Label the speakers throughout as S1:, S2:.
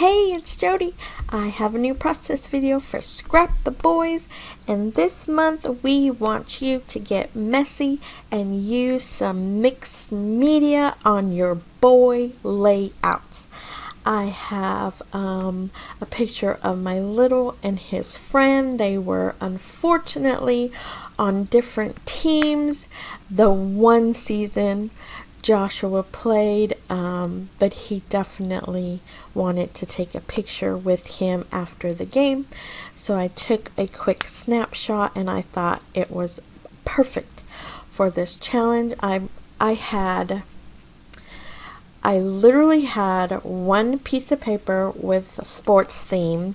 S1: Hey, it's Jody. I have a new process video for Scrap the Boys, and this month we want you to get messy and use some mixed media on your boy layouts. I have a picture of my little and his friend. They were unfortunately on different teams the one season Joshua played, but he definitely wanted to take a picture with him after the game. So I took a quick snapshot and I thought it was perfect for this challenge. I literally had one piece of paper with a sports theme,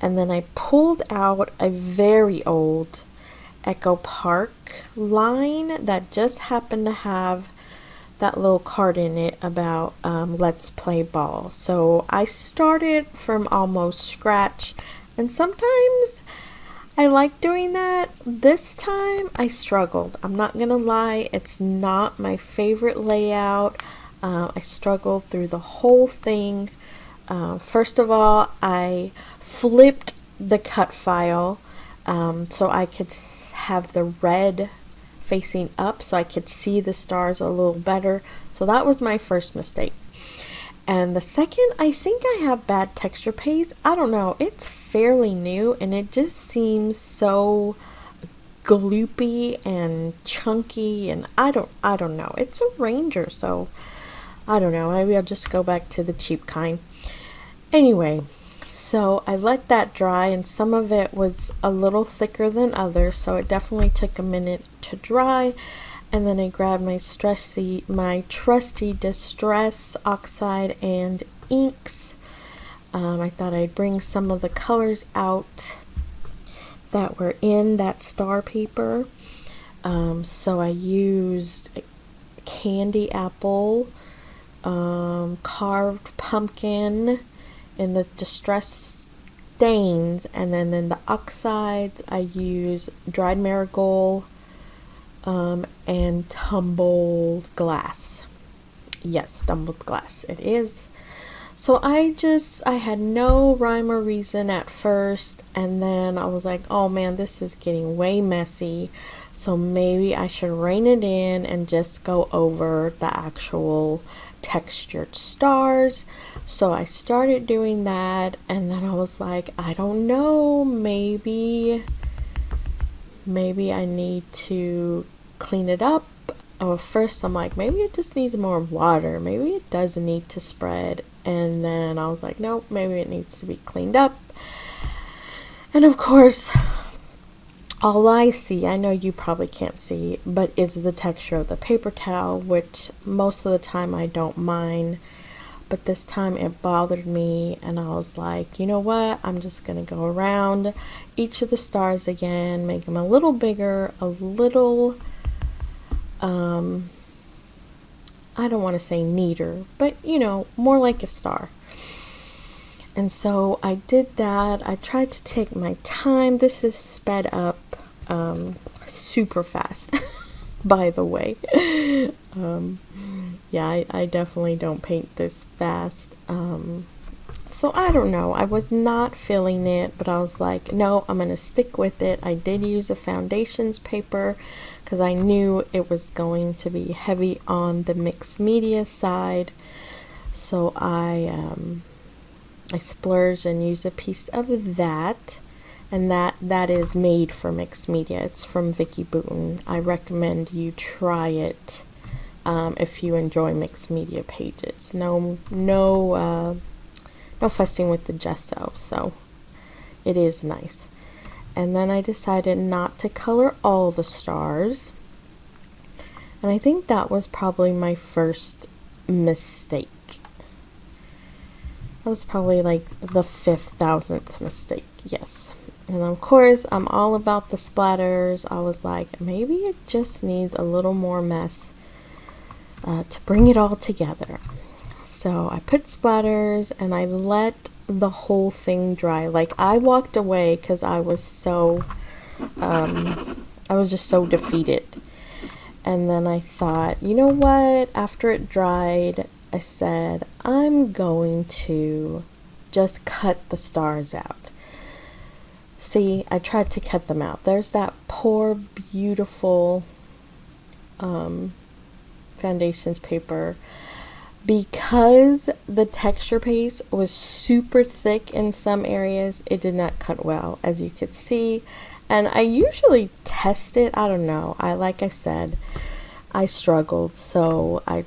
S1: and then I pulled out a very old Echo Park line that just happened to have that little card in it about let's play ball. So I started from almost scratch, and sometimes I like doing that. This time I struggled. I'm not gonna lie, it's not my favorite layout. I struggled through the whole thing. First of all, I flipped the cut file so I could have the red facing up so I could see the stars a little better. So that was my first mistake. And the second, I think I have bad texture paste. I don't know. It's fairly new and it just seems so gloopy and chunky, and I don't know. It's a Ranger, so I don't know. Maybe I'll just go back to the cheap kind. Anyway, so I let that dry, and some of it was a little thicker than others, so it definitely took a minute to dry. And then I grabbed my trusty Distress Oxide and inks. I thought I'd bring some of the colors out that were in that star paper. So I used candy apple, carved pumpkin in the distress stains, and then in the oxides I use dried marigold and tumbled glass. Yes, tumbled glass it is. So I had no rhyme or reason at first, and then I was like, oh man, this is getting way messy, so maybe I should rein it in and just go over the actual textured stars. So I started doing that, and then I was like, I don't know, maybe I need to clean it up. First I'm like, maybe it just needs more water, maybe it doesn't need to spread. And then I was like, nope, maybe it needs to be cleaned up. And of course, all I see, I know you probably can't see, but is the texture of the paper towel, which most of the time I don't mind. But this time it bothered me, and I was like, you know what? I'm just going to go around each of the stars again, make them a little bigger, a little, I don't want to say neater, but you know, more like a star. And so I did that. I tried to take my time. This is sped up super fast, by the way. Yeah, I definitely don't paint this fast. So I don't know. I was not feeling it, but I was like, no, I'm going to stick with it. I did use a foundations paper because I knew it was going to be heavy on the mixed media side. So I splurged and used a piece of that. And that is made for mixed media. It's from Vicky Booten. I recommend you try it if you enjoy mixed media pages. No fussing with the gesso, so it is nice. And then I decided not to color all the stars, and I think that was probably my first mistake. That was probably like the 5,000th mistake, yes. And of course, I'm all about the splatters. I was like, maybe it just needs a little more mess to bring it all together. So I put splatters and I let the whole thing dry. Like, I walked away because I was just so defeated. And then I thought, you know what? After it dried, I said, I'm going to just cut the stars out. See, I tried to cut them out. There's that poor, beautiful foundations paper. Because the texture paste was super thick in some areas, it did not cut well, as you could see. And I usually test it. I don't know. Like I said, I struggled. So I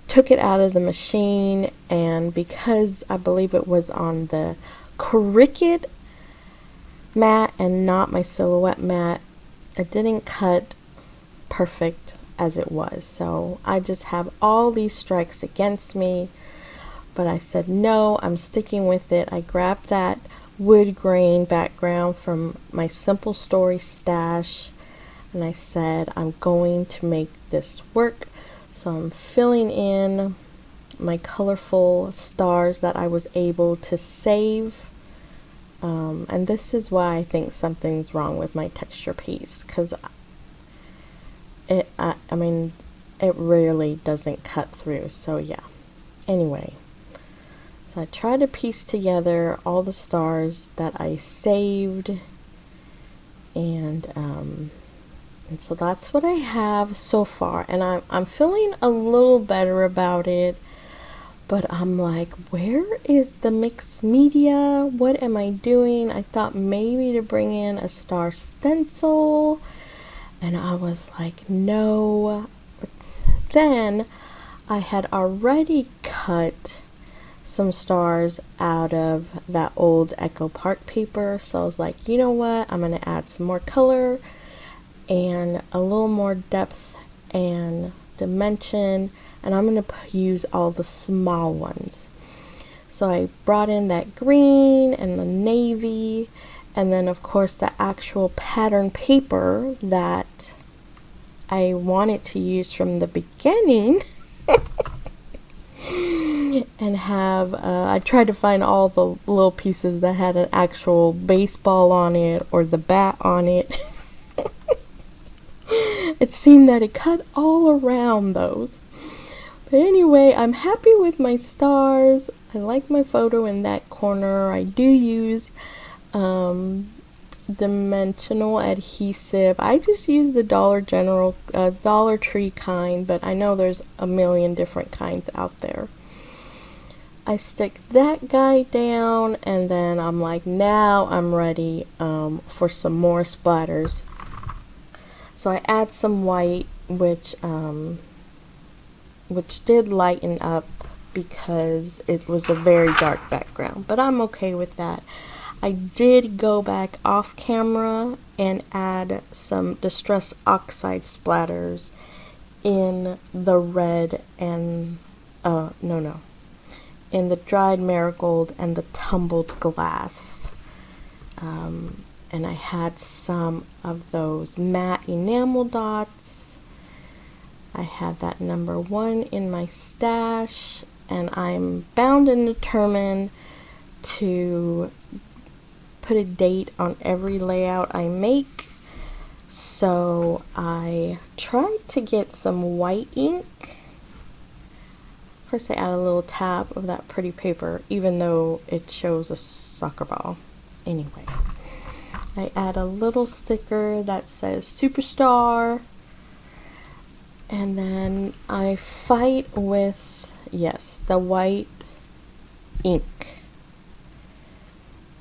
S1: took it out of the machine, and because I believe it was on the Cricut mat and not my Silhouette mat, it didn't cut perfect as it was. So I just have all these strikes against me, but I said no, I'm sticking with it. I grabbed that wood grain background from my Simple Story stash, and I said I'm going to make this work. So I'm filling in my colorful stars that I was able to save. And this is why I think something's wrong with my texture piece, because I mean, it really doesn't cut through. So yeah. Anyway, so I tried to piece together all the stars that I saved, and so that's what I have so far. And I'm feeling a little better about it. But I'm like, where is the mixed media? What am I doing? I thought maybe to bring in a star stencil. And I was like, no. But then I had already cut some stars out of that old Echo Park paper. So I was like, you know what? I'm going to add some more color and a little more depth and dimension, and I'm going to use all the small ones. So I brought in that green and the navy, and then of course the actual pattern paper that I wanted to use from the beginning. And have I tried to find all the little pieces that had an actual baseball on it or the bat on it. It seemed that it cut all around those. But anyway, I'm happy with my stars. I like my photo in that corner. I do use dimensional adhesive. I just use the Dollar Tree kind, but I know there's a million different kinds out there. I stick that guy down, and then I'm like, now I'm ready for some more splatters. So I add some white, which did lighten up because it was a very dark background, but I'm okay with that. I did go back off camera and add some Distress Oxide splatters in the red and in the dried marigold and the tumbled glass. And I had some of those matte enamel dots. I had that number 1 in my stash, and I'm bound and determined to put a date on every layout I make. So I tried to get some white ink. First I add a little tab of that pretty paper, even though it shows a soccer ball. Anyway, I add a little sticker that says Superstar, and then I fight with, yes, the white ink.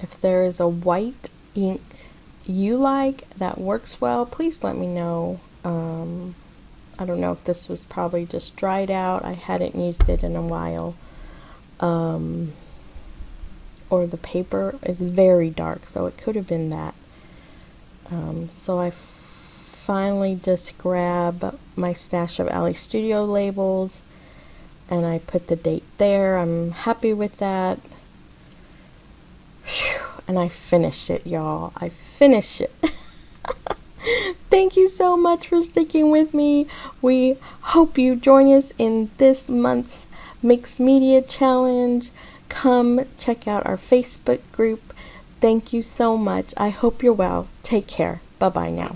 S1: If there is a white ink you like that works well, please let me know. I don't know if this was probably just dried out. I hadn't used it in a while. Or the paper is very dark, so it could have been that. So I finally just grab my stash of Elle Studio labels, and I put the date there. I'm happy with that. Whew. And I finished it, y'all. I finished it. Thank you so much for sticking with me. We hope you join us in this month's Mixed Media Challenge. Come check out our Facebook group. Thank you so much. I hope you're well. Take care. Bye-bye now.